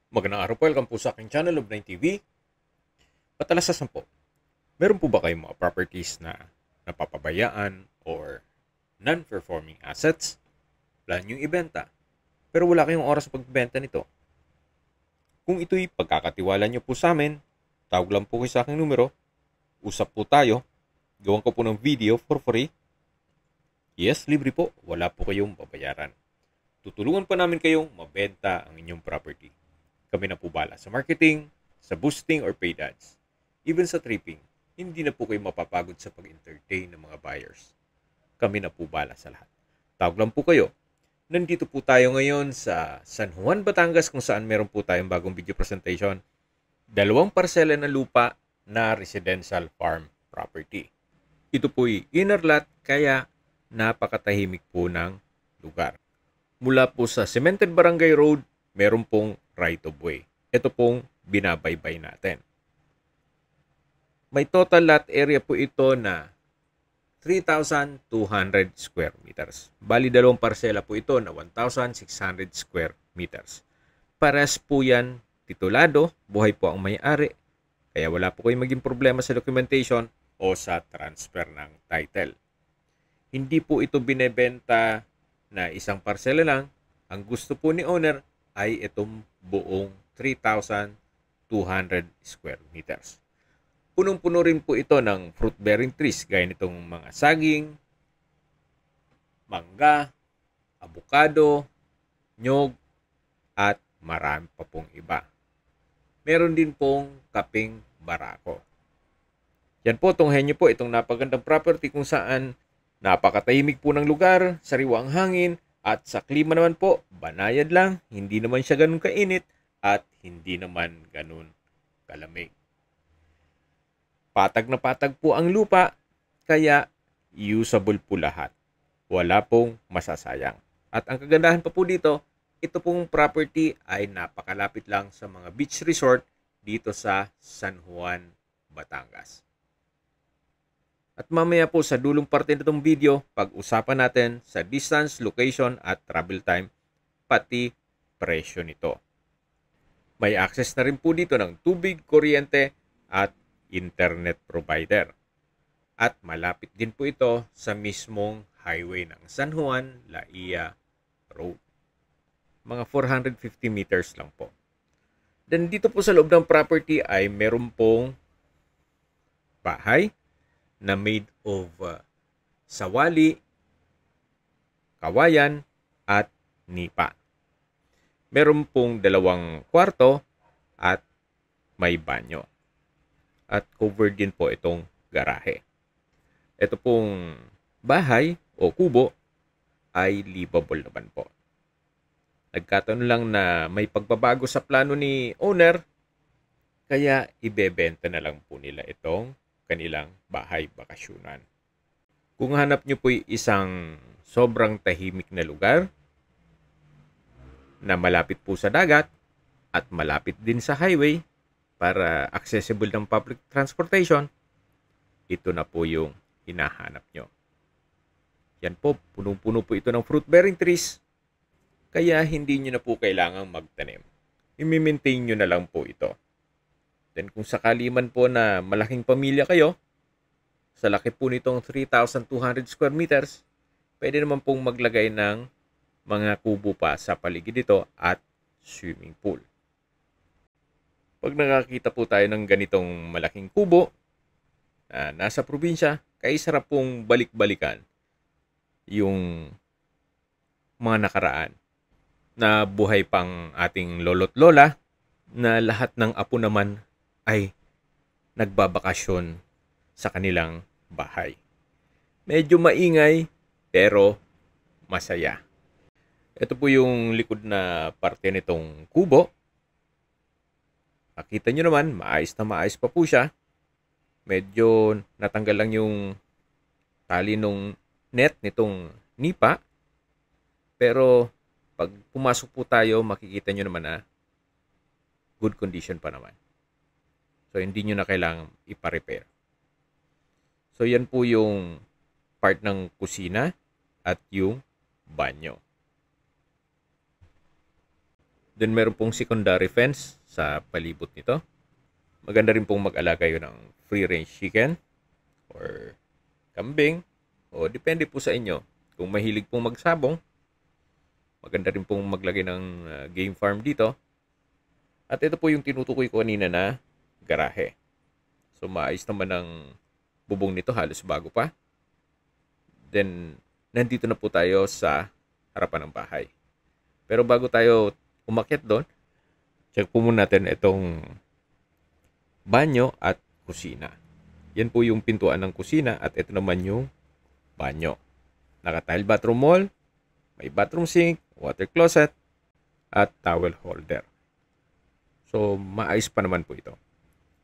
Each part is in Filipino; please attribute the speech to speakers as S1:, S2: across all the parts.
S1: Magandang araw po, welcome po sa aking channel of 9 TV. Patalasasan po, meron po ba kayong mga properties na napapabayaan or non-performing assets? Plan yung ibenta, pero wala kayong oras sa pagbenta nito. Kung ito'y pagkakatiwala nyo po sa amin, tawag lang po kayo sa aking numero, usap po tayo, gawan ko po ng video for free. Yes, libre po, wala po kayong babayaran. Tutulungan pa namin kayong mabenta ang inyong property. Kami na po bala sa marketing, sa boosting or paid ads. Even sa tripping, hindi na po kayo mapapagod sa pag-entertain ng mga buyers. Kami na po bala sa lahat. Tawag lang po kayo. Nandito po tayo ngayon sa San Juan, Batangas kung saan meron po tayong bagong video presentation. 2 parsela ng lupa na residential farm property. Ito po'y inner lot kaya napakatahimik po ng lugar. Mula po sa Cemented Barangay Road, meron pong right of way. Ito pong binabaybay natin. May total lot area po ito na 3,200 square meters. Bali, 2 parsela po ito na 1,600 square meters. Pares po yan titulado, buhay po ang may-ari. Kaya wala po kayong maging problema sa documentation o sa transfer ng title. Hindi po ito binebenta na isang parsela lang. Ang gusto po ni owner ay itong buong 3,200 square meters. Punong-puno rin po ito ng fruit-bearing trees gaya nitong mga saging, mangga, abukado, nyog, at marami pa pong iba. Meron din pong kaping barako. Yan po, tunghayan nyo po itong napagandang property kung saan napakatahimik po ng lugar, sariwa ang hangin, at sa klima naman po, banayad lang, hindi naman siya ganun kainit, at hindi naman ganun kalamig. Patag na patag po ang lupa, kaya usable po lahat. Wala pong masasayang. At ang kagandahan pa po dito, ito pong property ay napakalapit lang sa mga beach resort dito sa San Juan, Batangas. At mamaya po sa dulong parte nitong video, pag-usapan natin sa distance, location at travel time, pati presyo nito. May access na rin po dito ng tubig, kuryente at internet provider. At malapit din po ito sa mismong highway ng San Juan, Laia Road. Mga 450 meters lang po. Then dito po sa loob ng property ay meron pong bahay na made of sawali, kawayan, at nipa. Meron pong 2 kwarto at may banyo. At covered din po itong garahe. Ito pong bahay o kubo ay livable naman po. Nagkataon lang na may pagbabago sa plano ni owner, kaya ibebenta na lang po nila itong kanilang bahay bakasyunan. Kung hanap nyo po isang sobrang tahimik na lugar na malapit po sa dagat at malapit din sa highway para accessible ng public transportation, ito na po yung hinahanap nyo. Yan po, punong-puno po ito ng fruit-bearing trees, kaya hindi nyo na po kailangang magtanim. I-maintain nyo na lang po ito. Then kung sakali man po na malaking pamilya kayo, sa laki po nitong 3,200 square meters, pwede naman pong maglagay ng mga kubo pa sa paligid nito at swimming pool. Pag nakakita po tayo ng ganitong malaking kubo na nasa probinsya, kaya sarap pong balik-balikan yung mga nakaraan na buhay pang ating lolo't lola na lahat ng apo naman ay nagbabakasyon sa kanilang bahay. Medyo maingay pero masaya. Ito po yung likod na parte nitong kubo. Makita nyo naman, maayos na maayos pa po siya. Medyo natanggal lang yung tali nung net nitong nipa. Pero pag pumasok po tayo, makikita nyo naman na good condition pa naman. So, hindi nyo na kailangang ipa-repair. So, yan po yung part ng kusina at yung banyo. Then meron pong secondary fence sa palibot nito. Maganda rin pong mag-alaga yun ng free-range chicken or kambing o depende po sa inyo. Kung mahilig pong magsabong, maganda rin pong maglagay ng game farm dito. At ito po yung tinutukoy ko kanina na garahe. So maayos naman ang bubong nito, halos bago pa. Then nandito na po tayo sa harapan ng bahay. Pero bago tayo umakyat doon, check po muna natin itong banyo at kusina. Yan po yung pintuan ng kusina at ito naman yung banyo. Naka-tile bathroom wall, may bathroom sink, water closet, at towel holder. So, maayos pa naman po ito.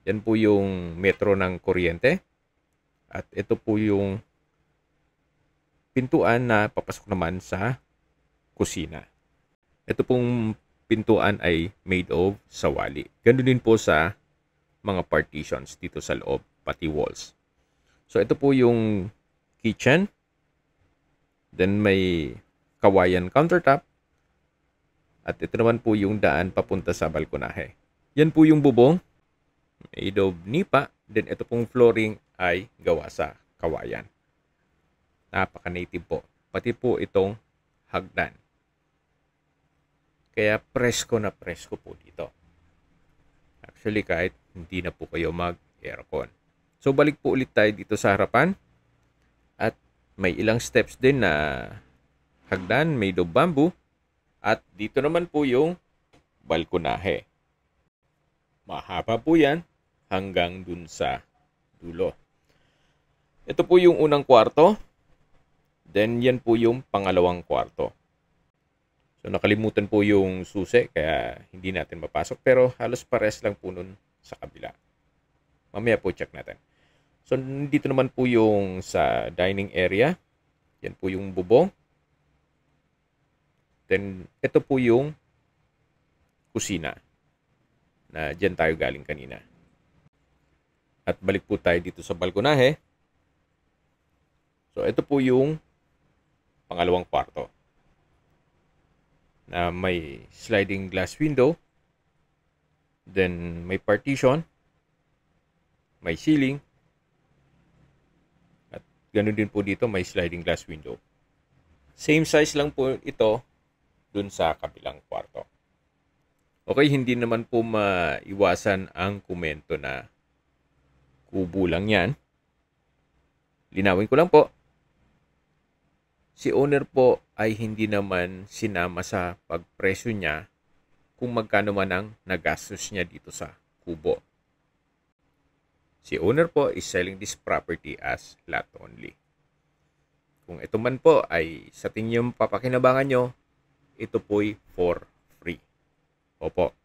S1: Yan po yung metro ng kuryente. At ito po yung pintuan na papasok naman sa kusina. Ito pong pintuan ay made of sawali. Ganun din po sa mga partitions dito sa loob, pati walls. So, ito po yung kitchen. Then, may kawayan countertop. At ito naman po yung daan papunta sa balkonahe. Yan po yung bubong. Made of nipa. Then, ito pong flooring ay gawa sa kawayan. Napaka-native po. Pati po itong hagdan. Kaya presko na presko po dito. Actually, kahit hindi na po kayo mag-aircon. So, balik po ulit tayo dito sa harapan. At may ilang steps din na hagdan made of bamboo. At dito naman po yung balkonahe. Mahaba po yan hanggang dun sa dulo. Ito po yung unang kwarto. Then, yan po yung pangalawang kwarto. So, nakalimutan po yung susi, kaya hindi natin mapasok. Pero halos pares lang po nun sa kabila. Mamaya po check natin. So, dito naman po yung sa dining area. Yan po yung bubong. Then, ito po yung kusina. Na dyan tayo galing kanina. At balik po tayo dito sa balkonahe. So, ito po yung pangalawang kwarto. Na may sliding glass window. Then, may partition. May ceiling. At ganun din po dito, may sliding glass window. Same size lang po ito dun sa kabilang kwarto. Okay, hindi naman po maiwasan ang komento na kubo lang yan. Linawin ko lang po. Si owner po ay hindi naman sinama sa pagpresyo niya kung magkano man ang nagastos niya dito sa kubo. Si owner po is selling this property as lot only. Kung ito man po ay sa tingin papakinabangan nyo, ito po'y for free. Opo.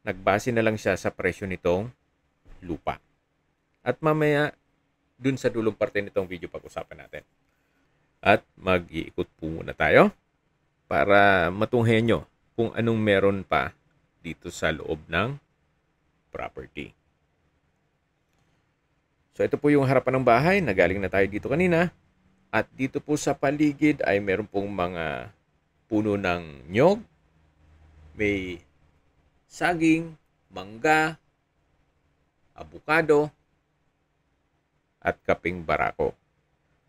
S1: Nagbase na lang siya sa presyo nitong lupa. At mamaya, dun sa dulong parte nitong video pag-usapan natin. At mag-iikot po muna tayo para matunghayan nyo kung anong meron pa dito sa loob ng property. So ito po yung harapan ng bahay. Nagaling na tayo dito kanina. At dito po sa paligid ay meron pong mga puno ng nyog. May saging, mangga, abukado, at kaping barako.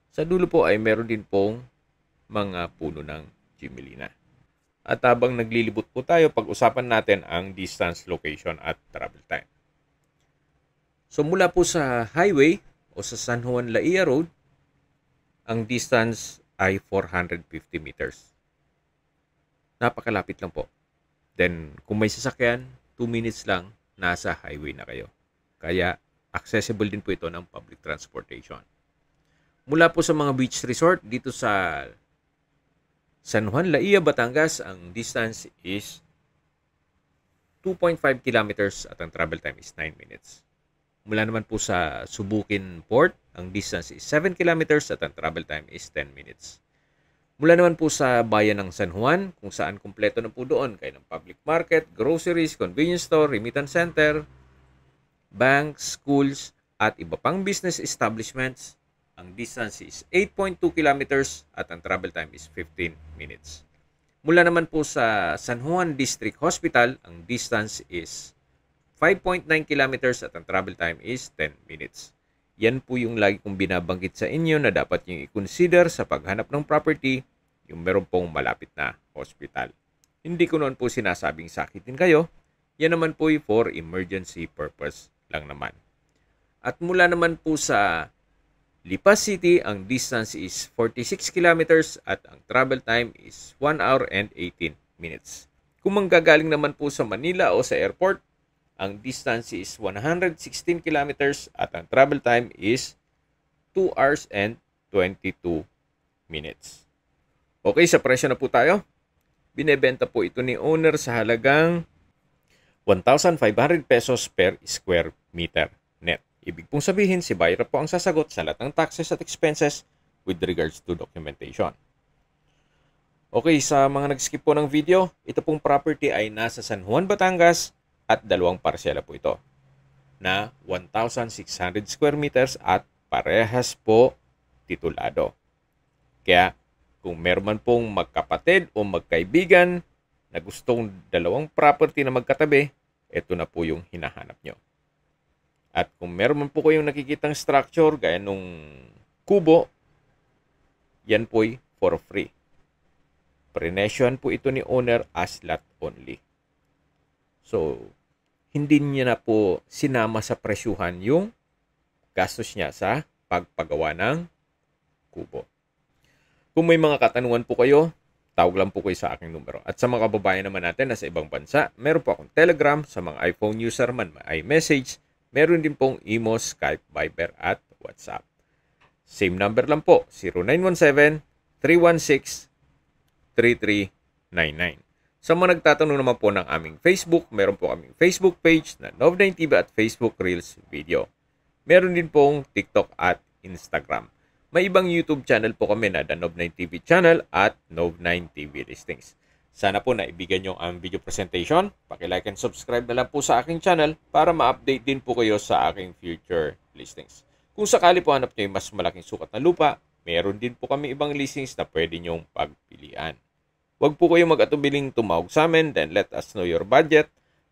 S1: Sa dulo po ay meron din pong mga puno ng Gmelina. At habang naglilibot po tayo, pag-usapan natin ang distance, location at travel time. So mula po sa highway o sa San Juan Laia Road, ang distance ay 450 meters. Napakalapit lang po. Then kung may sasakyan, 2 minutes lang nasa highway na kayo. Kaya accessible din po ito ng public transportation. Mula po sa mga beach resort dito sa San Juan Laia, Batangas, ang distance is 2.5 kilometers at ang travel time is 9 minutes. Mula naman po sa Subukin Port, ang distance is 7 kilometers at ang travel time is 10 minutes. Mula naman po sa bayan ng San Juan, kung saan kumpleto na po doon kayo ng public market, groceries, convenience store, remittance center, banks, schools, at iba pang business establishments, ang distance is 8.2 kilometers at ang travel time is 15 minutes. Mula naman po sa San Juan District Hospital, ang distance is 5.9 kilometers at ang travel time is 10 minutes. Yan po yung lagi kong binabanggit sa inyo na dapat yung i-consider sa paghanap ng property, yung meron pong malapit na hospital. Hindi ko noon po sinasabing sakitin kayo. Yan naman po for emergency purpose lang naman. At mula naman po sa Lipa City, ang distance is 46 kilometers at ang travel time is 1 hour and 18 minutes. Kung manggagaling naman po sa Manila o sa airport, ang distance is 116 kilometers at ang travel time is 2 hours and 22 minutes. Okay, sa presyo na po tayo. Binebenta po ito ni owner sa halagang 1,500 pesos per square meter net. Ibig pong sabihin, si buyer po ang sasagot sa lahat ng taxes at expenses with regards to documentation. Okay, sa mga nag-skip po ng video, ito pong property ay nasa San Juan, Batangas at dalawang parsela po ito na 1,600 square meters at parehas po titulado. Kaya kung meron man pong magkapatid o magkaibigan na gustong dalawang property na magkatabi, ito na po yung hinahanap nyo. At kung meron man po kayong nakikitang structure gaya nung kubo, yan po'y for free. Prenesyohan po ito ni owner as lot only. So, hindi niya na po sinama sa presyuhan yung gastos niya sa pagpagawa ng kubo. Kung may mga katanungan po kayo, tawag lang po kayo sa aking numero. At sa mga kababayan naman natin na sa ibang bansa, meron po akong Telegram, sa mga iPhone user man, iMessage, meron din pong Imo, Skype, Viber at WhatsApp. Same number lang po, 0917-316-3399. Sa mga nagtatanong naman po ng aming Facebook, meron po kaming Facebook page na Nov9 TV at Facebook Reels Video. Meron din pong TikTok at Instagram. May ibang YouTube channel po kami na The Nov9 TV channel at Nov9 TV Listings. Sana po naibigan nyo ang video presentation. Paki-like and subscribe na lang po sa aking channel para ma-update din po kayo sa aking future listings. Kung sakali po hanap nyo yung mas malaking sukat na lupa, meron din po kami ibang listings na pwede nyong pagpilian. Huwag po kayong mag-atubiling tumawag sa amin, then let us know your budget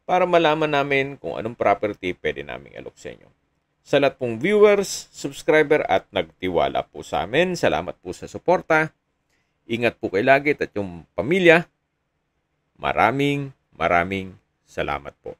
S1: para malaman namin kung anong property pwede naming alok sa inyo. Sa lahat pong viewers, subscriber at nagtiwala po sa amin, salamat po sa suporta. Ingat po kayo lagi at yung pamilya. Maraming salamat po.